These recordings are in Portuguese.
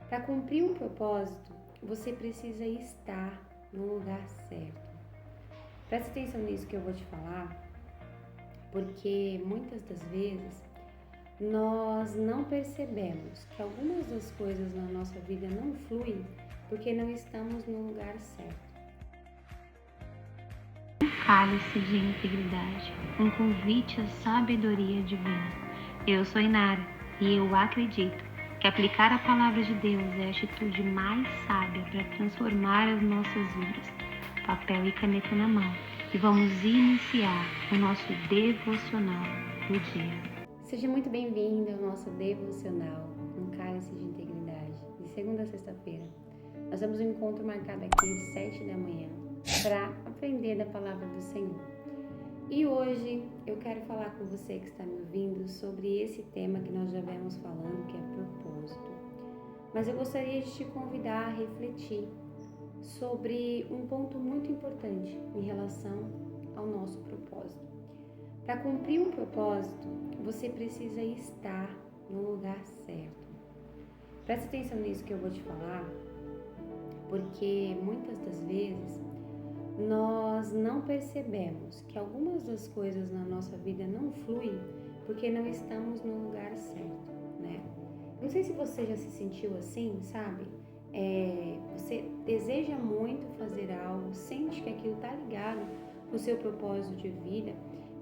Para cumprir um propósito, você precisa estar no lugar certo. Presta atenção nisso que eu vou te falar, porque muitas das vezes nós não percebemos que algumas das coisas na nossa vida não fluem porque não estamos no lugar certo. Cálice de integridade, um convite à sabedoria divina. Eu sou Inara e eu acredito que aplicar a palavra de Deus é a atitude mais sábia para transformar as nossas vidas. Papel e caneta na mão e vamos iniciar o nosso devocional do dia. Seja muito bem-vindo ao nosso devocional, um cálice de integridade, de segunda a sexta-feira. Nós temos um encontro marcado aqui às 7 da manhã para aprender da palavra do Senhor. E hoje eu quero falar com você que está me ouvindo sobre esse tema que nós já vemos falando, que é propósito. Mas eu gostaria de te convidar a refletir sobre um ponto muito importante em relação ao nosso propósito. Para cumprir um propósito, você precisa estar no lugar certo. Presta atenção nisso que eu vou te falar, porque muitas das vezes nós não percebemos que algumas das coisas na nossa vida não fluem porque não estamos no lugar certo, né? Não sei se você já se sentiu assim, sabe? Você deseja muito fazer algo, sente que aquilo está ligado com o seu propósito de vida,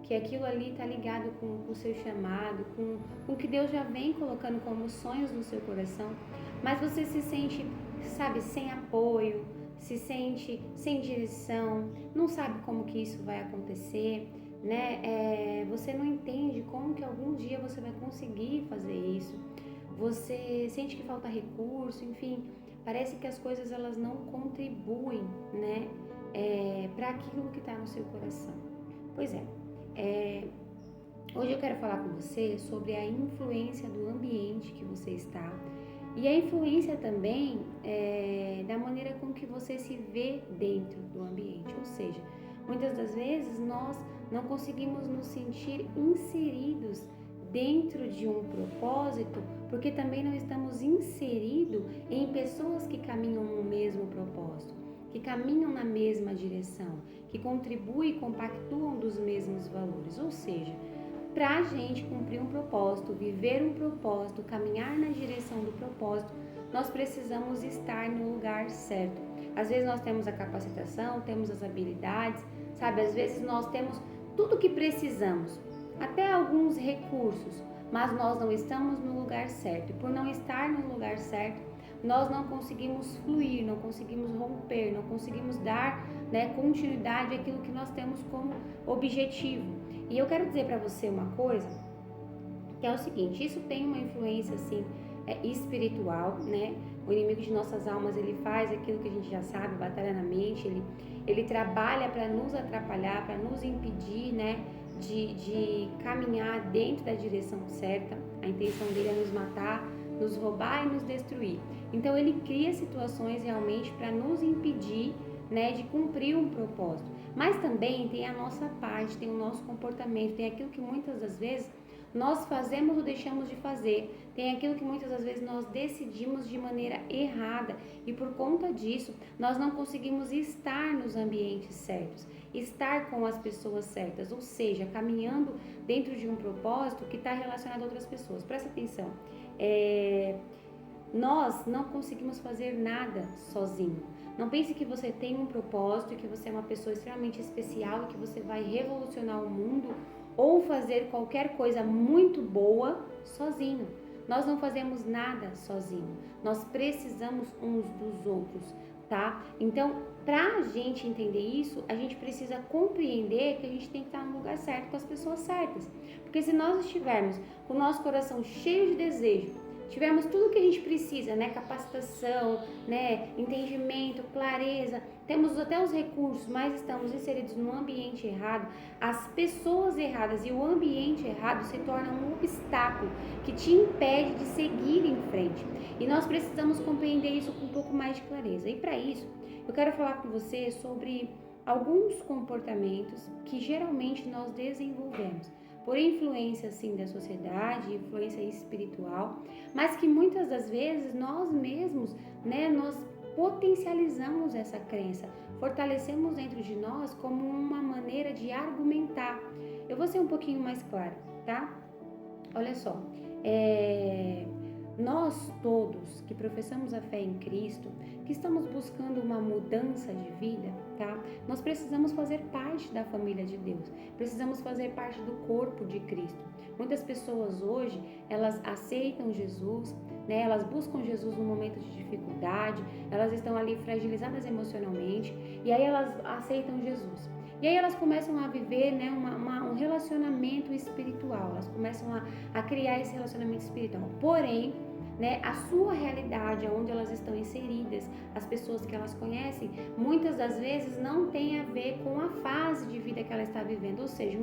que aquilo ali está ligado com o seu chamado, com o que Deus já vem colocando como sonhos no seu coração, mas você se sente, sabe, sem apoio, se sente sem direção, não sabe como que isso vai acontecer, né? Você não entende como que algum dia você vai conseguir fazer isso, você sente que falta recurso, enfim, parece que as coisas elas não contribuem, né? Para aquilo que está no seu coração. Pois hoje eu quero falar com você sobre a influência do ambiente que você está e a influência também da maneira com que você se vê dentro do ambiente. Ou seja, muitas das vezes nós não conseguimos nos sentir inseridos dentro de um propósito porque também não estamos inseridos em pessoas que caminham no mesmo propósito, que caminham na mesma direção, que contribuem e compactuam dos mesmos valores. Ou seja, para a gente cumprir um propósito, viver um propósito, caminhar na direção do propósito, nós precisamos estar no lugar certo. Às vezes nós temos a capacitação, temos as habilidades, sabe? Às vezes nós temos tudo o que precisamos, até alguns recursos, mas nós não estamos no lugar certo. E por não estar no lugar certo, nós não conseguimos fluir, não conseguimos romper, não conseguimos dar, né, continuidade àquilo que nós temos como objetivo. E eu quero dizer para você uma coisa, que é o seguinte, isso tem uma influência assim, espiritual, né? O inimigo de nossas almas, ele faz aquilo que a gente já sabe, batalha na mente, ele trabalha para nos atrapalhar, para nos impedir, né, de caminhar dentro da direção certa. A intenção dele é nos matar, nos roubar e nos destruir. Então ele cria situações realmente para nos impedir, né, de cumprir um propósito. Mas também tem a nossa parte, tem o nosso comportamento, tem aquilo que muitas das vezes nós fazemos ou deixamos de fazer, tem aquilo que muitas das vezes nós decidimos de maneira errada e por conta disso nós não conseguimos estar nos ambientes certos, estar com as pessoas certas, ou seja, caminhando dentro de um propósito que está relacionado a outras pessoas. Presta atenção, nós não conseguimos fazer nada sozinho. Não pense que você tem um propósito e que você é uma pessoa extremamente especial e que você vai revolucionar o mundo ou fazer qualquer coisa muito boa sozinho. Nós não fazemos nada sozinho. Nós precisamos uns dos outros, tá? Então, para a gente entender isso, a gente precisa compreender que a gente tem que estar no lugar certo com as pessoas certas. Porque se nós estivermos com o nosso coração cheio de desejo, tivermos tudo o que a gente precisa, né? Capacitação, né? Entendimento, clareza, temos até os recursos, mas estamos inseridos no ambiente errado, as pessoas erradas e o ambiente errado se tornam um obstáculo que te impede de seguir em frente. E nós precisamos compreender isso com um pouco mais de clareza. E para isso, eu quero falar com você sobre alguns comportamentos que geralmente nós desenvolvemos, por influência, sim, da sociedade, influência espiritual, mas que muitas das vezes nós mesmos, né, nós potencializamos essa crença, fortalecemos dentro de nós como uma maneira de argumentar. Eu vou ser um pouquinho mais clara, tá? Olha só, nós todos que professamos a fé em Cristo, que estamos buscando uma mudança de vida, tá? Nós precisamos fazer parte da família de Deus, precisamos fazer parte do corpo de Cristo. Muitas pessoas hoje, elas aceitam Jesus, né? Elas buscam Jesus no momento de dificuldade, elas estão ali fragilizadas emocionalmente e aí elas aceitam Jesus. E aí elas começam a viver, né, um relacionamento espiritual, elas começam a criar esse relacionamento espiritual. Porém, né, a sua realidade, onde elas estão inseridas, as pessoas que elas conhecem, muitas das vezes não tem a ver com a fase de vida que ela está vivendo, ou seja,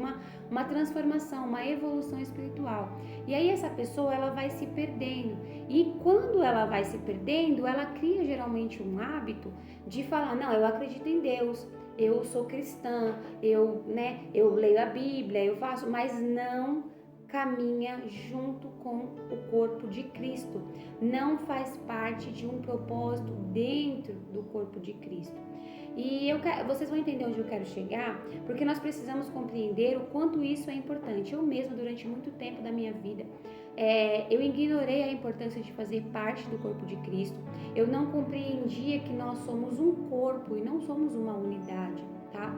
uma transformação, uma evolução espiritual. E aí essa pessoa, ela vai se perdendo. E quando ela vai se perdendo, ela cria geralmente um hábito de falar, não, eu acredito em Deus, eu sou cristã, eu leio a Bíblia, eu faço, mas não caminha junto com o corpo de Cristo, não faz parte de um propósito dentro do corpo de Cristo. E vocês vão entender onde eu quero chegar, porque nós precisamos compreender o quanto isso é importante. Eu mesma, durante muito tempo da minha vida, eu ignorei a importância de fazer parte do corpo de Cristo. Eu não compreendia que nós somos um corpo e não somos uma unidade, tá?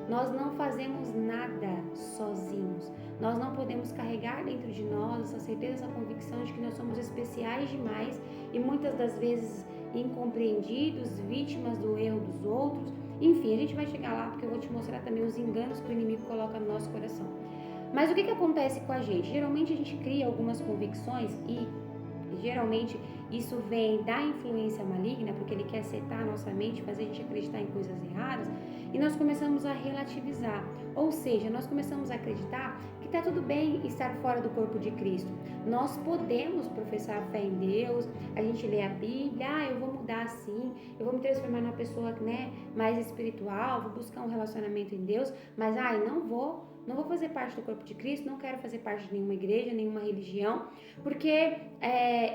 Nós não fazemos nada sozinhos. Nós não podemos carregar dentro de nós essa certeza, essa convicção de que nós somos especiais demais e muitas das vezes incompreendidos, vítimas do erro dos outros. Enfim, a gente vai chegar lá porque eu vou te mostrar também os enganos que o inimigo coloca no nosso coração. Mas o que acontece com a gente? Geralmente a gente cria algumas convicções e geralmente isso vem da influência maligna, porque ele quer setar a nossa mente, fazer a gente acreditar em coisas erradas, e nós começamos a relativizar, ou seja, nós começamos a acreditar que está tudo bem estar fora do corpo de Cristo. Nós podemos professar a fé em Deus, a gente lê a Bíblia, eu vou mudar assim, eu vou me transformar numa pessoa, né, mais espiritual, vou buscar um relacionamento em Deus, mas não vou fazer parte do corpo de Cristo, não quero fazer parte de nenhuma igreja, nenhuma religião, porque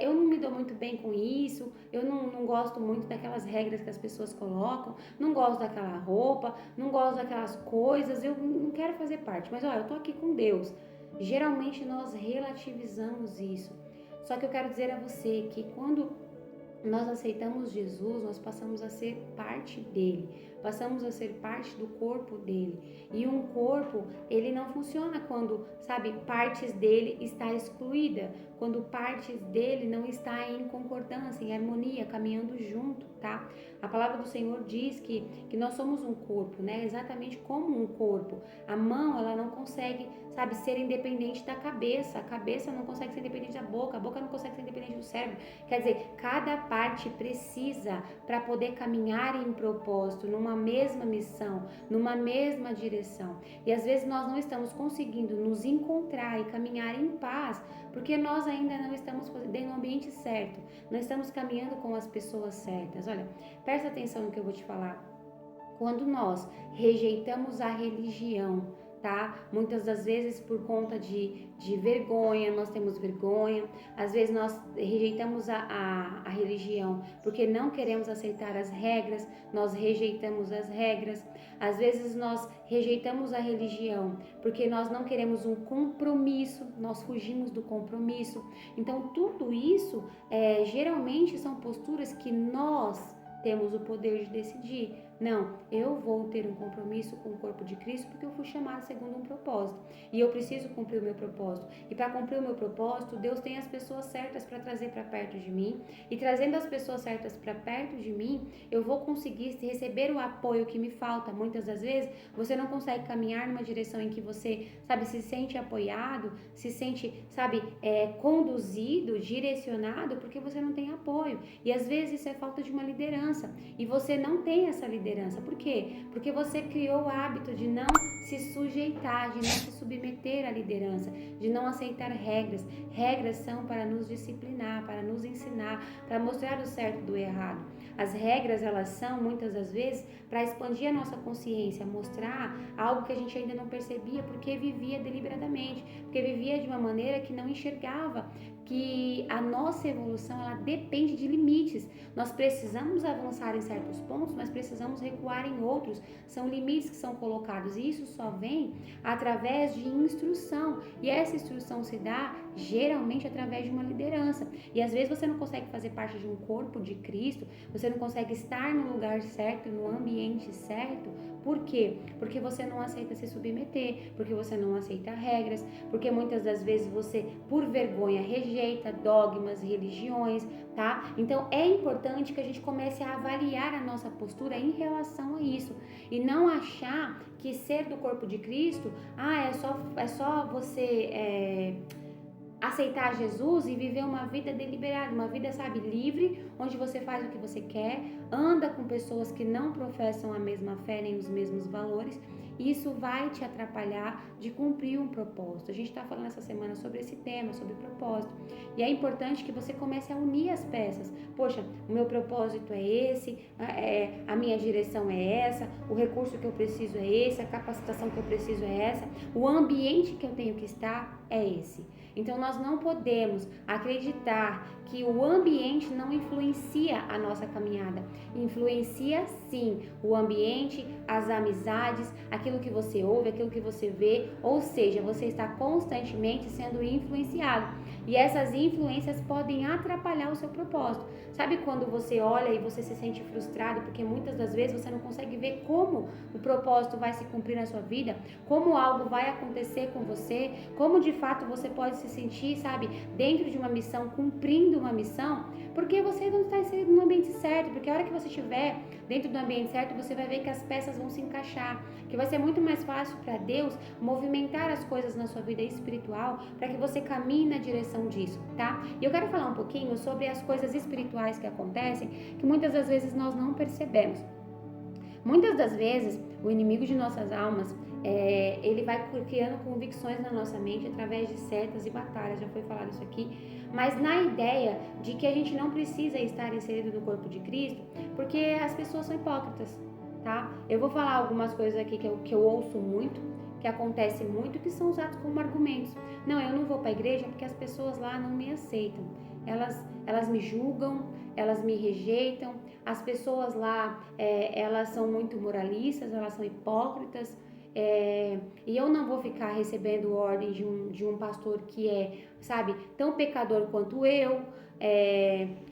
eu não me dou muito bem com isso, eu não gosto muito daquelas regras que as pessoas colocam, não gosto daquela roupa, não gosto daquelas coisas, eu não quero fazer parte, mas eu tô aqui com Deus. Geralmente nós relativizamos isso, só que eu quero dizer a você que quando nós aceitamos Jesus, nós passamos a ser parte dele, passamos a ser parte do corpo dele. E um corpo, ele não funciona quando, partes dele está excluída, quando partes dele não está em concordância, em harmonia, caminhando junto, tá? A palavra do Senhor diz que nós somos um corpo, né? Exatamente como um corpo. A mão, ela não consegue, ser independente da cabeça, a cabeça não consegue ser independente da boca, a boca não consegue ser independente do cérebro. Quer dizer, cada parte precisa para poder caminhar em propósito, numa mesma missão, numa mesma direção. E às vezes nós não estamos conseguindo nos encontrar e caminhar em paz, porque nós ainda não estamos dentro do ambiente certo, não estamos caminhando com as pessoas certas. Olha, presta atenção no que eu vou te falar. Quando nós rejeitamos a religião, tá? Muitas das vezes por conta de vergonha, nós temos vergonha, às vezes nós rejeitamos a religião porque não queremos aceitar as regras, nós rejeitamos as regras, às vezes nós rejeitamos a religião porque nós não queremos um compromisso, nós fugimos do compromisso. Então tudo isso geralmente são posturas que nós temos o poder de decidir. Não, eu vou ter um compromisso com o corpo de Cristo porque eu fui chamado segundo um propósito e eu preciso cumprir o meu propósito. E para cumprir o meu propósito, Deus tem as pessoas certas para trazer para perto de mim, e trazendo as pessoas certas para perto de mim, eu vou conseguir receber o apoio que me falta. Muitas das vezes você não consegue caminhar numa direção em que você, se sente apoiado, se sente, conduzido, direcionado, porque você não tem apoio. E às vezes isso é falta de uma liderança e você não tem essa liderança. liderança. Por quê? Porque você criou o hábito de não se sujeitar, de não se submeter à liderança, de não aceitar regras. Regras são para nos disciplinar, para nos ensinar, para mostrar o certo do errado. As regras, elas são, muitas das vezes, para expandir a nossa consciência, mostrar algo que a gente ainda não percebia, porque vivia deliberadamente, porque vivia de uma maneira que não enxergava que a nossa evolução, ela depende de limites. Nós precisamos avançar em certos pontos, mas precisamos recuar em outros. São limites que são colocados e isso só vem através de instrução. E essa instrução se dá geralmente através de uma liderança. E às vezes você não consegue fazer parte de um corpo de Cristo, você não consegue estar no lugar certo, no ambiente certo. Por quê? Porque você não aceita se submeter, porque você não aceita regras, porque muitas das vezes você, por vergonha, rejeita dogmas, religiões, tá? Então é importante que a gente comece a avaliar a nossa postura em relação a isso e não achar que ser do corpo de Cristo, é só você aceitar Jesus e viver uma vida deliberada, uma vida, sabe, livre, onde você faz o que você quer, anda com pessoas que não professam a mesma fé nem os mesmos valores, e isso vai te atrapalhar de cumprir um propósito. A gente está falando essa semana sobre esse tema, sobre propósito, e é importante que você comece a unir as peças. Poxa, o meu propósito é esse, a minha direção é essa, o recurso que eu preciso é esse, a capacitação que eu preciso é essa, o ambiente que eu tenho que estar é esse. Então nós não podemos acreditar que o ambiente não influencia a nossa caminhada. Influencia sim o ambiente, as amizades, aquilo que você ouve, aquilo que você vê, ou seja, você está constantemente sendo influenciado. E essas influências podem atrapalhar o seu propósito. Sabe quando você olha e você se sente frustrado porque muitas das vezes você não consegue ver como o propósito vai se cumprir na sua vida, como algo vai acontecer com você, como de fato você pode se sentir, sabe, dentro de uma missão, cumprindo uma missão, porque você não está inserido no ambiente certo, porque a hora que você estiver dentro do ambiente certo, você vai ver que as peças vão se encaixar, que vai ser muito mais fácil para Deus movimentar as coisas na sua vida espiritual, para que você caminhe na direção disso, tá? E eu quero falar um pouquinho sobre as coisas espirituais que acontecem, que muitas das vezes nós não percebemos. Muitas das vezes, o inimigo de nossas almas, ele vai criando convicções na nossa mente através de setas e batalhas, já foi falado isso aqui, mas na ideia de que a gente não precisa estar inserido no corpo de Cristo, porque as pessoas são hipócritas, tá? Eu vou falar algumas coisas aqui que eu ouço muito, que acontece muito, que são usados como argumentos. Não, eu não vou para a igreja porque as pessoas lá não me aceitam. Elas me julgam, elas me rejeitam. As pessoas lá, elas são muito moralistas, elas são hipócritas. E eu não vou ficar recebendo ordem de um pastor que é, sabe, tão pecador quanto eu.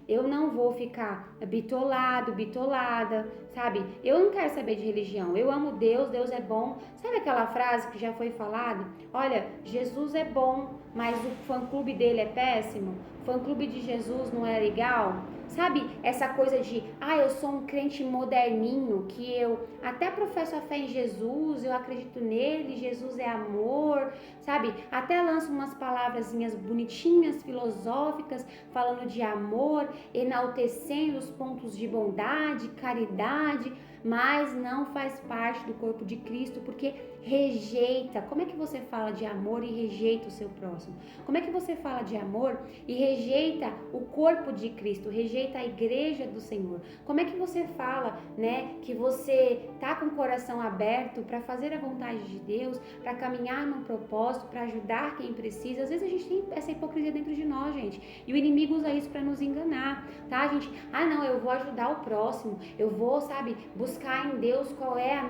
Eu não vou ficar bitolada, sabe? Eu não quero saber de religião. Eu amo Deus, Deus é bom. Sabe aquela frase que já foi falada? Olha, Jesus é bom, mas o fã-clube dele é péssimo. O fã-clube de Jesus não é legal. Sabe essa coisa de, eu sou um crente moderninho, que eu até professo a fé em Jesus, eu acredito nele, Jesus é amor, sabe? Até lanço umas palavrazinhas bonitinhas, filosóficas, falando de amor, enaltecendo os pontos de bondade, caridade, mas não faz parte do corpo de Cristo, porque rejeita. Como é que você fala de amor e rejeita o seu próximo? Como é que você fala de amor e rejeita o corpo de Cristo, rejeita a igreja do Senhor? Como é que você fala, né, que você tá com o coração aberto para fazer a vontade de Deus, para caminhar num propósito, para ajudar quem precisa? Às vezes a gente tem essa hipocrisia dentro de nós, gente, e o inimigo usa isso para nos enganar, tá, gente? Não, eu vou ajudar o próximo, eu vou, sabe, buscar em Deus qual é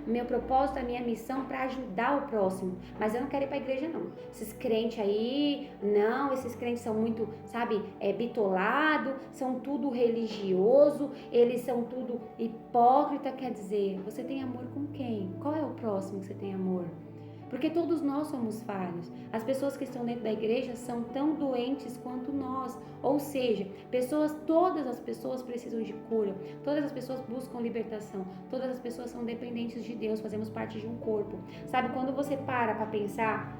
meu propósito, a minha missão para ajudar o próximo, mas eu não quero ir para a igreja não. Esses crentes aí, não, esses crentes são muito, sabe, bitolado, são tudo religioso, eles são tudo hipócrita. Quer dizer, você tem amor com quem? Qual é o próximo que você tem amor? Porque todos nós somos falhos. As pessoas que estão dentro da igreja são tão doentes quanto nós. Ou seja, todas as pessoas precisam de cura. Todas as pessoas buscam libertação. Todas as pessoas são dependentes de Deus. Fazemos parte de um corpo. Sabe, quando você para pensar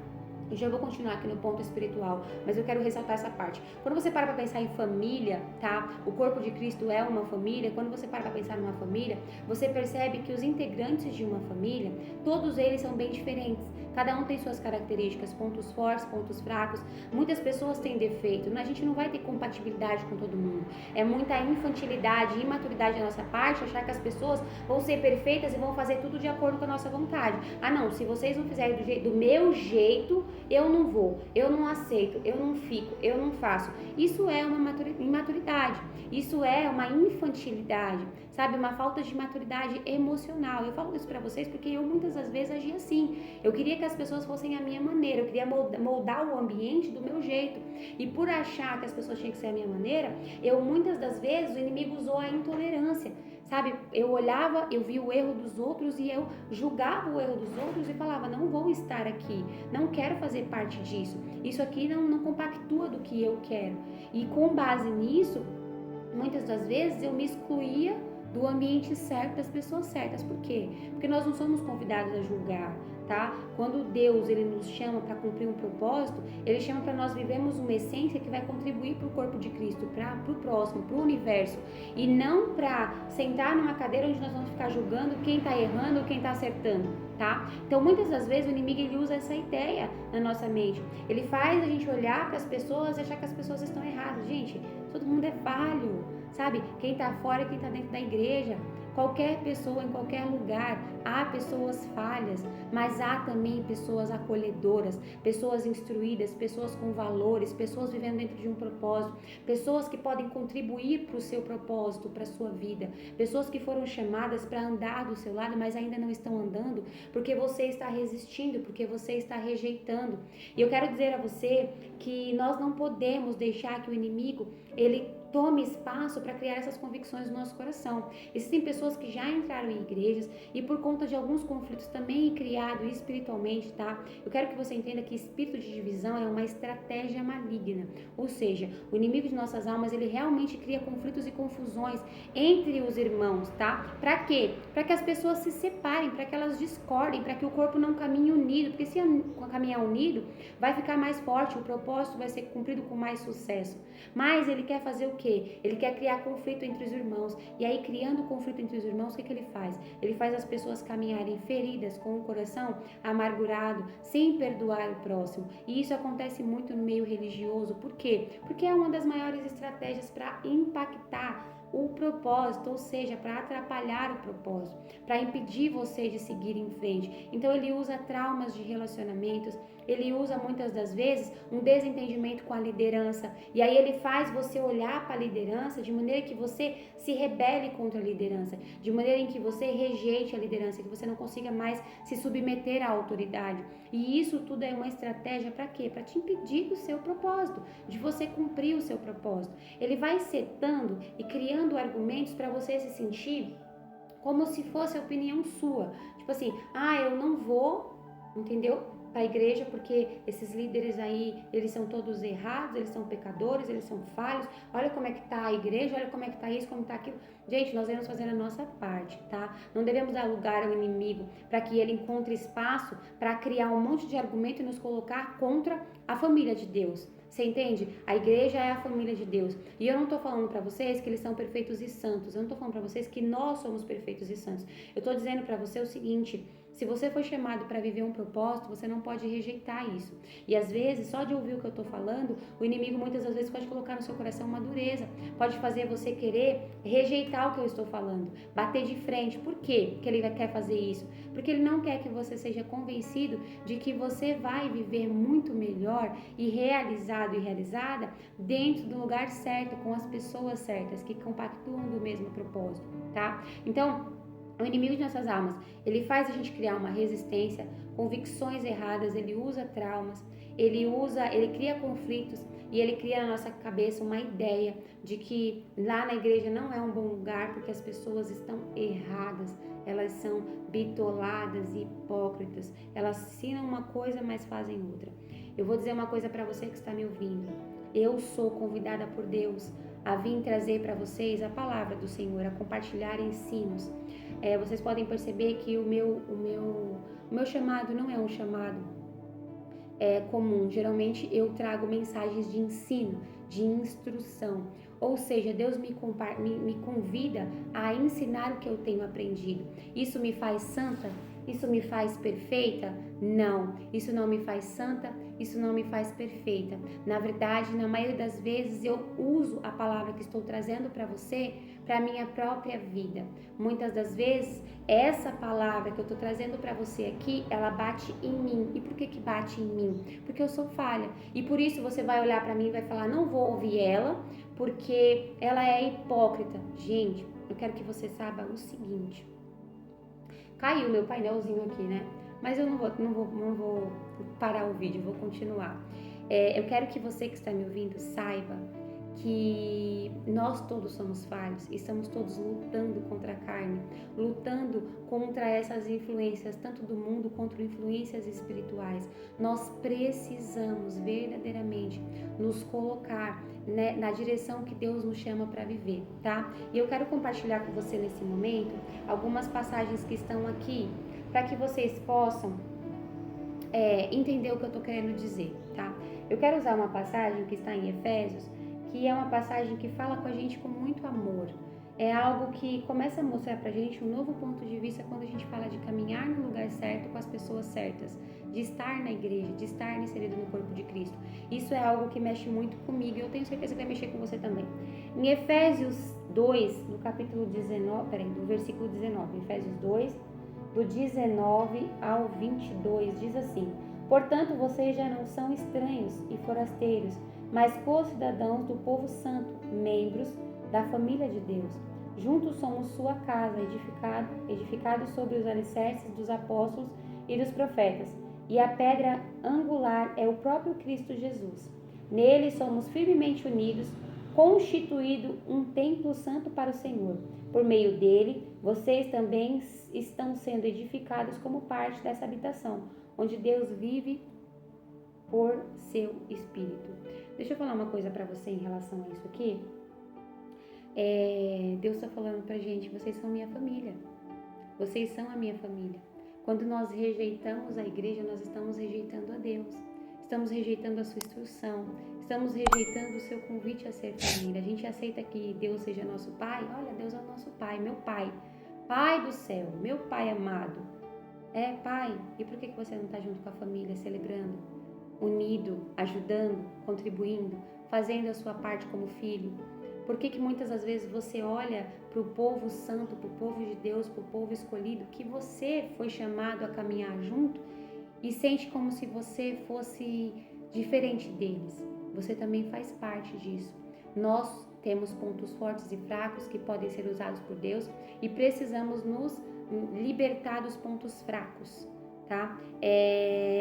Eu já vou continuar aqui no ponto espiritual, mas eu quero ressaltar essa parte. Quando você para pensar em família, tá? O corpo de Cristo é uma família. Quando você para pensar numa família, você percebe que os integrantes de uma família, todos eles são bem diferentes. Cada um tem suas características, pontos fortes, pontos fracos. Muitas pessoas têm defeito. A gente não vai ter compatibilidade com todo mundo. É muita infantilidade e imaturidade da nossa parte achar que as pessoas vão ser perfeitas e vão fazer tudo de acordo com a nossa vontade. Ah, não, se vocês não fizerem do meu jeito, eu não vou, eu não aceito, eu não fico, eu não faço. Isso é uma imaturidade, isso é uma infantilidade, sabe? Uma falta de maturidade emocional. Eu falo isso pra vocês porque eu muitas das vezes agia assim. Eu queria que as pessoas fossem a minha maneira, eu queria moldar o ambiente do meu jeito. E por achar que as pessoas tinham que ser a minha maneira, muitas das vezes o inimigo usou a intolerância. Sabe, eu olhava, eu via o erro dos outros e eu julgava o erro dos outros e falava, não vou estar aqui, não quero fazer parte disso, isso aqui não compactua do que eu quero. E com base nisso, muitas das vezes eu me excluía do ambiente certo, das pessoas certas. Por quê? Porque nós não somos convidados a julgar, tá? Quando Deus ele nos chama para cumprir um propósito, ele chama para nós vivermos uma essência que vai contribuir para o corpo de Cristo, para o próximo, para o universo, e não para sentar numa cadeira onde nós vamos ficar julgando quem está errando ou quem está acertando, tá? Então muitas das vezes o inimigo ele usa essa ideia na nossa mente. Ele faz a gente olhar para as pessoas e achar que as pessoas estão erradas. Gente, todo mundo é falho, sabe? Quem está fora e quem está dentro da igreja. Qualquer pessoa, em qualquer lugar, há pessoas falhas, mas há também pessoas acolhedoras, pessoas instruídas, pessoas com valores, pessoas vivendo dentro de um propósito, pessoas que podem contribuir para o seu propósito, para a sua vida, pessoas que foram chamadas para andar do seu lado, mas ainda não estão andando, porque você está resistindo, porque você está rejeitando. E eu quero dizer a você que nós não podemos deixar que o inimigo, ele tome espaço para criar essas convicções no nosso coração. Existem pessoas que já entraram em igrejas e por conta de alguns conflitos também criado espiritualmente, tá? Eu quero que você entenda que espírito de divisão é uma estratégia maligna. Ou seja, o inimigo de nossas almas, ele realmente cria conflitos e confusões entre os irmãos, tá? Para quê? Para que as pessoas se separem, para que elas discordem, para que o corpo não caminhe unido, porque se caminhar unido, vai ficar mais forte, o propósito vai ser cumprido com mais sucesso. Mas ele quer fazer o quê? Ele quer criar conflito entre os irmãos. E aí, criando conflito entre os irmãos, o que ele faz? Ele faz as pessoas caminharem feridas, com o coração amargurado, sem perdoar o próximo. E isso acontece muito no meio religioso. Por quê? Porque é uma das maiores estratégias para impactar o propósito, ou seja, para atrapalhar o propósito, para impedir você de seguir em frente. Então ele usa traumas de relacionamentos, ele usa muitas das vezes um desentendimento com a liderança, e aí ele faz você olhar para a liderança de maneira que você se rebele contra a liderança, de maneira em que você rejeite a liderança, que você não consiga mais se submeter à autoridade. E isso tudo é uma estratégia para quê? Para te impedir do seu propósito, de você cumprir o seu propósito. Ele vai setando e criando argumentos para você se sentir como se fosse a opinião sua. Tipo assim, eu não vou, entendeu? Para a igreja, porque esses líderes aí, eles são todos errados, eles são pecadores, eles são falhos, olha como é que tá a igreja, olha como é que tá isso, como tá aquilo. Gente, nós devemos fazer a nossa parte, tá? Não devemos dar lugar ao inimigo para que ele encontre espaço para criar um monte de argumento e nos colocar contra a família de Deus. Você entende? A igreja é a família de Deus. E eu não estou falando para vocês que eles são perfeitos e santos. Eu não estou falando para vocês que nós somos perfeitos e santos. Eu estou dizendo para você o seguinte: se você foi chamado para viver um propósito, você não pode rejeitar isso. E às vezes, só de ouvir o que eu estou falando, o inimigo muitas das vezes pode colocar no seu coração uma dureza. Pode fazer você querer rejeitar o que eu estou falando. Bater de frente. Por quê que ele quer fazer isso? Porque ele não quer que você seja convencido de que você vai viver muito melhor e realizado e realizada dentro do lugar certo, com as pessoas certas, que compactuam do mesmo propósito, tá? Então, o inimigo de nossas almas, ele faz a gente criar uma resistência, convicções erradas, ele usa traumas, ele cria conflitos e ele cria na nossa cabeça uma ideia de que lá na igreja não é um bom lugar porque as pessoas estão erradas, elas são bitoladas e hipócritas, elas ensinam uma coisa, mas fazem outra. Eu vou dizer uma coisa para você que está me ouvindo. Eu sou convidada por Deus a vir trazer para vocês a palavra do Senhor, a compartilhar ensinos. Vocês podem perceber que o meu chamado não é um chamado comum. Geralmente eu trago mensagens de ensino, de instrução. Ou seja, Deus me convida a ensinar o que eu tenho aprendido. Isso me faz santa? Isso me faz perfeita? Não, isso não me faz santa, isso não me faz perfeita. Na verdade, na maioria das vezes eu uso a palavra que estou trazendo para você para a minha própria vida. Muitas das vezes, essa palavra que eu estou trazendo para você aqui, ela bate em mim. E por que bate em mim? Porque eu sou falha. E por isso você vai olhar para mim e vai falar, não vou ouvir ela, porque ela é hipócrita. Gente, eu quero que você saiba o seguinte. Caiu meu painelzinho aqui, né? Mas eu não vou parar o vídeo, vou continuar. Eu quero que você que está me ouvindo saiba que nós todos somos falhos, estamos todos lutando contra a carne, lutando contra essas influências, tanto do mundo quanto influências espirituais. Nós precisamos verdadeiramente nos colocar, né, na direção que Deus nos chama para viver, tá? E eu quero compartilhar com você nesse momento algumas passagens que estão aqui, para que vocês possam entender o que eu estou querendo dizer, tá? Eu quero usar uma passagem que está em Efésios, que é uma passagem que fala com a gente com muito amor. É algo que começa a mostrar pra gente um novo ponto de vista quando a gente fala de caminhar no lugar certo com as pessoas certas, de estar na igreja, de estar inserido no corpo de Cristo. Isso é algo que mexe muito comigo e eu tenho certeza que vai mexer com você também. Em Efésios 2, no capítulo 19, do versículo 19, Efésios 2, do 19 ao 22, diz assim: portanto, vocês já não são estranhos e forasteiros, mas co-cidadãos do povo santo, membros da família de Deus. Juntos somos sua casa, edificados sobre os alicerces dos apóstolos e dos profetas, e a pedra angular é o próprio Cristo Jesus. Nele somos firmemente unidos, constituído um templo santo para o Senhor. Por meio dele, vocês também estão sendo edificados como parte dessa habitação, onde Deus vive por seu Espírito. Deixa eu falar uma coisa para você em relação a isso aqui. Deus está falando pra gente, vocês são minha família. Vocês são a minha família. Quando nós rejeitamos a igreja, nós estamos rejeitando a Deus. Estamos rejeitando a sua instrução. Estamos rejeitando o seu convite a ser família. A gente aceita que Deus seja nosso Pai. Olha, Deus é o nosso Pai, meu Pai. Pai do céu, meu Pai amado. Pai. E por que você não está junto com a família, celebrando, unido, ajudando, contribuindo, fazendo a sua parte como filho? Por que muitas das vezes você olha para o povo santo, para o povo de Deus, para o povo escolhido, que você foi chamado a caminhar junto e sente como se você fosse diferente deles? Você também faz parte disso. Nós temos pontos fortes e fracos que podem ser usados por Deus e precisamos nos libertar dos pontos fracos, tá?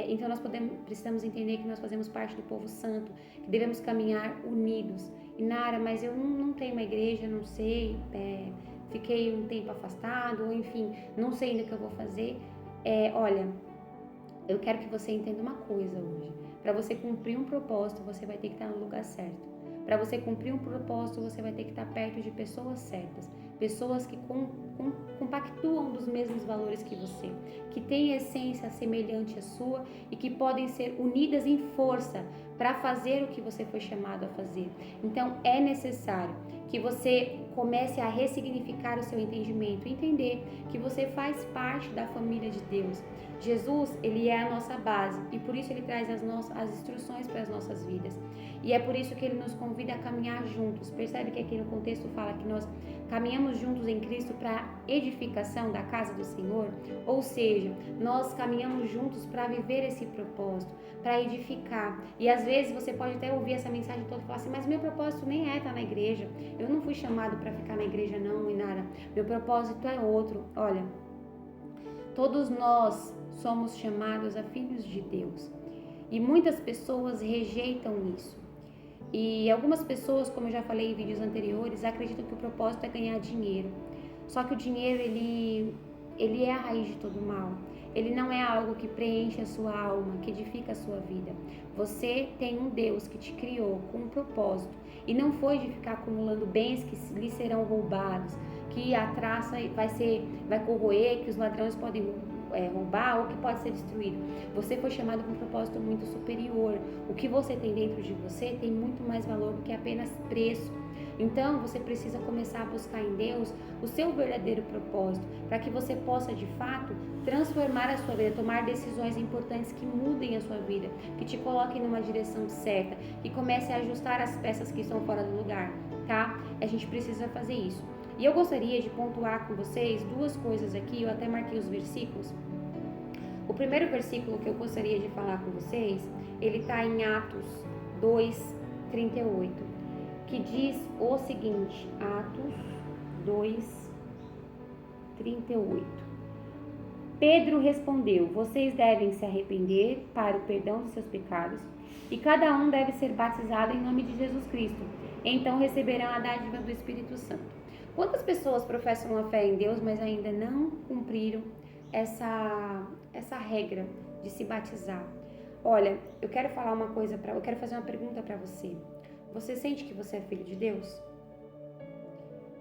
Então nós precisamos entender que nós fazemos parte do povo santo, que devemos caminhar unidos. E Nara, mas eu não tenho uma igreja, não sei, fiquei um tempo afastado, ou enfim, não sei ainda o que eu vou fazer. Olha, eu quero que você entenda uma coisa hoje. Para você cumprir um propósito, você vai ter que estar no lugar certo. Para você cumprir um propósito, você vai ter que estar perto de pessoas certas. Pessoas que compactuam dos mesmos valores que você, que têm essência semelhante à sua e que podem ser unidas em força para fazer o que você foi chamado a fazer. Então, é necessário que você comece a ressignificar o seu entendimento, entender que você faz parte da família de Deus. Jesus, ele é a nossa base e por isso ele traz as instruções para as nossas vidas. E é por isso que ele nos convida a caminhar juntos. Percebe que aqui no contexto fala que nós caminhamos juntos em Cristo para a edificação da casa do Senhor? Ou seja, nós caminhamos juntos para viver esse propósito, para edificar. E às vezes você pode até ouvir essa mensagem toda e falar assim, mas meu propósito nem é estar na igreja. Eu não fui chamado para ficar na igreja não, Inara. Meu propósito é outro. Olha, todos nós somos chamados a filhos de Deus. E muitas pessoas rejeitam isso. E algumas pessoas, como eu já falei em vídeos anteriores, acreditam que o propósito é ganhar dinheiro. Só que o dinheiro, ele é a raiz de todo mal. Ele não é algo que preenche a sua alma, que edifica a sua vida. Você tem um Deus que te criou com um propósito. E não foi de ficar acumulando bens que lhe serão roubados, que a traça vai corroer, que os ladrões podem roubar ou que pode ser destruído. Você foi chamado com um propósito muito superior. O que você tem dentro de você tem muito mais valor do que apenas preço. Então, você precisa começar a buscar em Deus o seu verdadeiro propósito, para que você possa, de fato, transformar a sua vida, tomar decisões importantes que mudem a sua vida, que te coloquem numa direção certa, que comece a ajustar as peças que estão fora do lugar, tá? A gente precisa fazer isso. E eu gostaria de pontuar com vocês duas coisas aqui, eu até marquei os versículos. O primeiro versículo que eu gostaria de falar com vocês, ele está em Atos 2:38. Que diz o seguinte, Atos 2:38. Pedro respondeu: vocês devem se arrepender para o perdão dos seus pecados, e cada um deve ser batizado em nome de Jesus Cristo. Então receberão a dádiva do Espírito Santo. Quantas pessoas professam a fé em Deus, mas ainda não cumpriram essa regra de se batizar? Olha, eu quero fazer uma pergunta para você. Você sente que você é filho de Deus?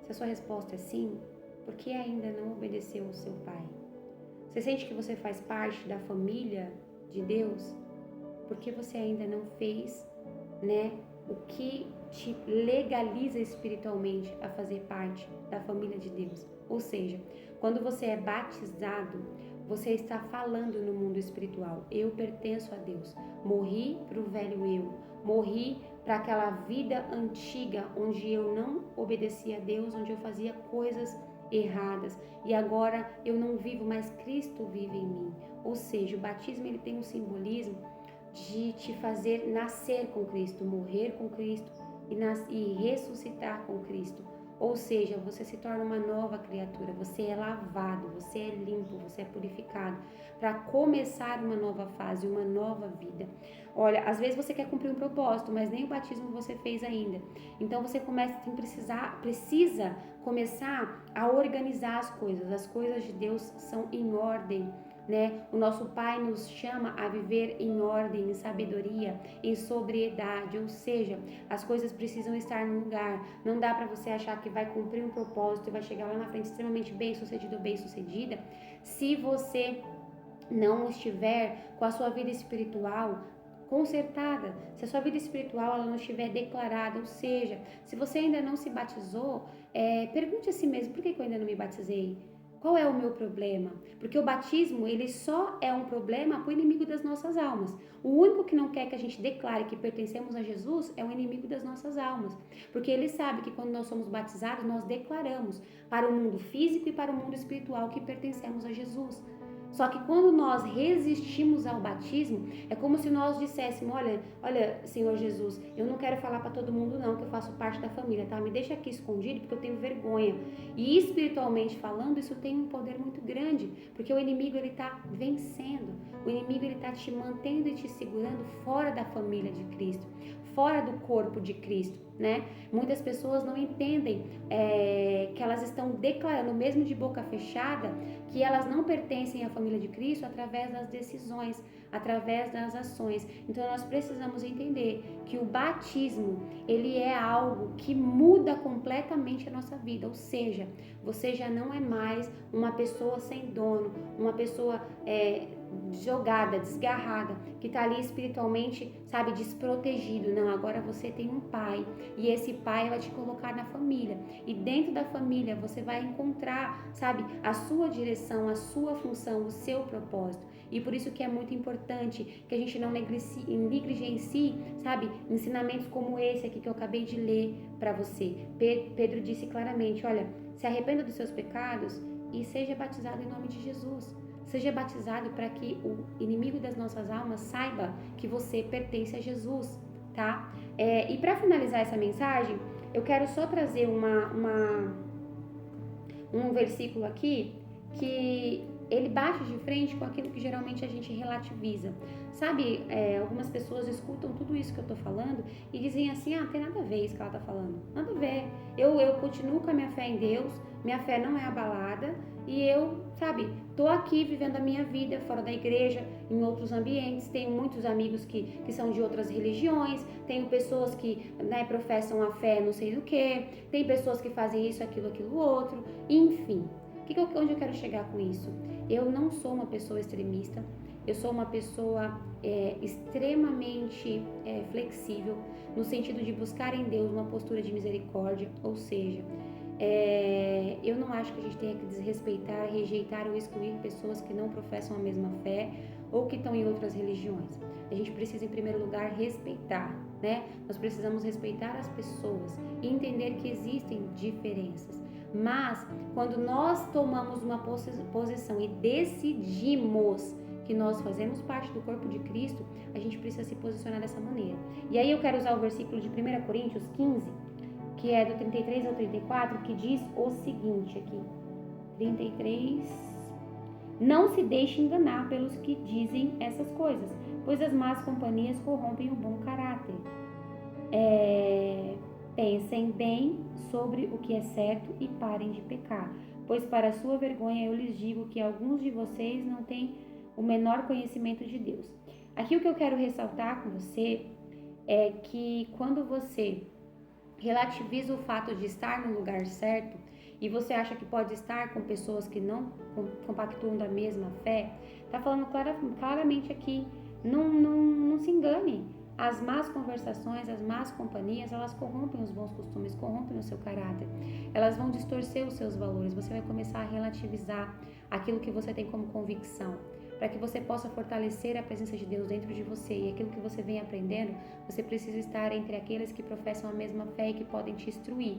Se a sua resposta é sim, por que ainda não obedeceu ao seu pai? Você sente que você faz parte da família de Deus? Por que você ainda não fez, o que te legaliza espiritualmente a fazer parte da família de Deus? Ou seja, quando você é batizado, você está falando no mundo espiritual: eu pertenço a Deus, morri para o velho eu, morri para aquela vida antiga onde eu não obedecia a Deus, onde eu fazia coisas erradas, e agora eu não vivo, mas Cristo vive em mim. Ou seja, o batismo ele tem um simbolismo de te fazer nascer com Cristo, morrer com Cristo e ressuscitar com Cristo. Ou seja, você se torna uma nova criatura, você é lavado, você é limpo, você é purificado para começar uma nova fase, uma nova vida. Olha, às vezes você quer cumprir um propósito, mas nem o batismo você fez ainda. Então você precisa começar a organizar as coisas de Deus são em ordem. O nosso Pai nos chama a viver em ordem, em sabedoria, em sobriedade, ou seja, as coisas precisam estar no lugar. Não dá para você achar que vai cumprir um propósito e vai chegar lá na frente extremamente bem-sucedido ou bem-sucedida, se você não estiver com a sua vida espiritual consertada, se a sua vida espiritual ela não estiver declarada, ou seja, se você ainda não se batizou, pergunte a si mesmo: por que eu ainda não me batizei? Qual é o meu problema? Porque o batismo, ele só é um problema para o inimigo das nossas almas. O único que não quer que a gente declare que pertencemos a Jesus é o inimigo das nossas almas. Porque ele sabe que quando nós somos batizados, nós declaramos para o mundo físico e para o mundo espiritual que pertencemos a Jesus. Só que quando nós resistimos ao batismo, é como se nós disséssemos: olha, Senhor Jesus, eu não quero falar para todo mundo não que eu faço parte da família, tá? Me deixa aqui escondido porque eu tenho vergonha. E espiritualmente falando, isso tem um poder muito grande, porque o inimigo ele tá vencendo. O inimigo ele tá te mantendo e te segurando fora da família de Cristo, fora do corpo de Cristo. Muitas pessoas não entendem que elas estão declarando, mesmo de boca fechada, que elas não pertencem à família de Cristo através das decisões, através das ações. Então nós precisamos entender que o batismo, ele é algo que muda completamente a nossa vida, ou seja, você já não é mais uma pessoa sem dono, uma pessoa jogada, desgarrada, que está ali espiritualmente, desprotegido. Não, agora você tem um pai, e esse pai vai te colocar na família, e dentro da família você vai encontrar, a sua direção, a sua função, o seu propósito. E por isso que é muito importante que a gente não negligencie, ensinamentos como esse aqui que eu acabei de ler para você. Pedro disse claramente: olha, se arrependa dos seus pecados e seja batizado em nome de Jesus. Seja batizado para que o inimigo das nossas almas saiba que você pertence a Jesus, tá? E para finalizar essa mensagem, eu quero só trazer um versículo aqui que ele bate de frente com aquilo que geralmente a gente relativiza. Algumas pessoas escutam tudo isso que eu tô falando e dizem assim: tem nada a ver isso que ela tá falando. Nada a ver. Eu continuo com a minha fé em Deus, minha fé não é abalada e eu, tô aqui vivendo a minha vida fora da igreja, em outros ambientes. Tenho muitos amigos que são de outras religiões, tenho pessoas que professam a fé não sei do que, tem pessoas que fazem isso, aquilo, outro, enfim. Onde eu quero chegar com isso? eu não sou uma pessoa extremista, eu sou uma pessoa extremamente flexível, no sentido de buscar em Deus uma postura de misericórdia, ou seja, eu não acho que a gente tenha que desrespeitar, rejeitar ou excluir pessoas que não professam a mesma fé ou que estão em outras religiões. A gente precisa, em primeiro lugar, respeitar, né? Nós precisamos respeitar as pessoas e entender que existem diferenças. Mas, quando nós tomamos uma posição e decidimos que nós fazemos parte do corpo de Cristo, a gente precisa se posicionar dessa maneira. E aí eu quero usar o versículo de 1 Coríntios 15, que é do 33 ao 34, que diz o seguinte aqui. 33... Não se deixe enganar pelos que dizem essas coisas, pois as más companhias corrompem o bom caráter. Pensem bem sobre o que é certo e parem de pecar, pois para sua vergonha eu lhes digo que alguns de vocês não têm o menor conhecimento de Deus. Aqui o que eu quero ressaltar com você é que quando você relativiza o fato de estar no lugar certo e você acha que pode estar com pessoas que não compactuam da mesma fé, tá falando claramente aqui, não se engane. As más conversações, as más companhias, elas corrompem os bons costumes, corrompem o seu caráter. Elas vão distorcer os seus valores. Você vai começar a relativizar aquilo que você tem como convicção, para que você possa fortalecer a presença de Deus dentro de você. E aquilo que você vem aprendendo, você precisa estar entre aqueles que professam a mesma fé e que podem te instruir.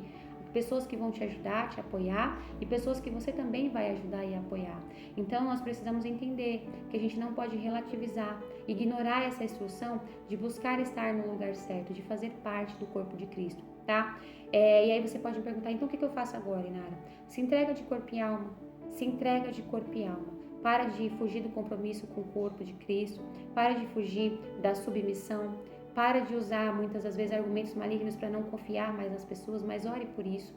Pessoas que vão te ajudar, te apoiar, e pessoas que você também vai ajudar e apoiar. Então nós precisamos entender que a gente não pode relativizar, ignorar essa instrução de buscar estar no lugar certo, de fazer parte do corpo de Cristo, tá? E aí você pode me perguntar, então o que eu faço agora, Inara? Se entrega de corpo e alma, se entrega de corpo e alma. Para de fugir do compromisso com o corpo de Cristo, para de fugir da submissão, para de usar muitas das vezes argumentos malignos para não confiar mais nas pessoas, mas ore por isso.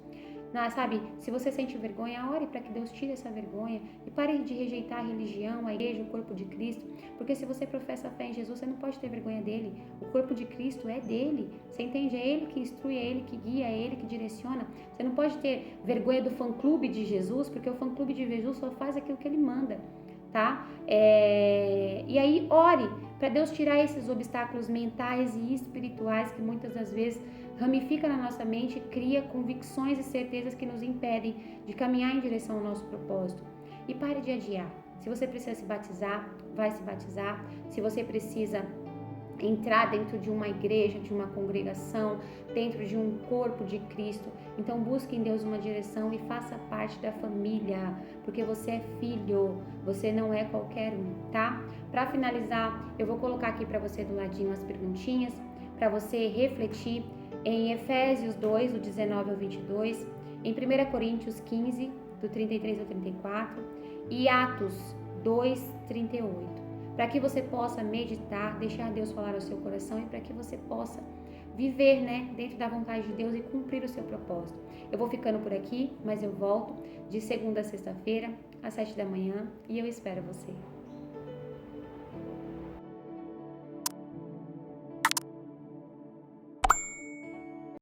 Sabe, se você sente vergonha, ore para que Deus tire essa vergonha e pare de rejeitar a religião, a igreja, o corpo de Cristo, porque se você professa a fé em Jesus, você não pode ter vergonha dele. O corpo de Cristo é dele, você entende? É ele que instrui, é ele que guia, é ele que direciona. Você não pode ter vergonha do fã-clube de Jesus, porque o fã-clube de Jesus só faz aquilo que ele manda, tá? E aí ore para Deus tirar esses obstáculos mentais e espirituais que muitas das vezes ramifica na nossa mente e cria convicções e certezas que nos impedem de caminhar em direção ao nosso propósito. E pare de adiar. Se você precisa se batizar, vai se batizar. Se você precisa entrar dentro de uma igreja, de uma congregação, dentro de um corpo de Cristo, então busque em Deus uma direção e faça parte da família, porque você é filho, você não é qualquer um, tá? Para finalizar, eu vou colocar aqui para você do ladinho as perguntinhas, para você refletir em Efésios 2, do 19 ao 22, em 1 Coríntios 15, do 33 ao 34 e Atos 2, 38. Para que você possa meditar, deixar Deus falar ao seu coração e para que você possa viver, dentro da vontade de Deus e cumprir o seu propósito. Eu vou ficando por aqui, mas eu volto de segunda a sexta-feira, às 7 da manhã, e eu espero você.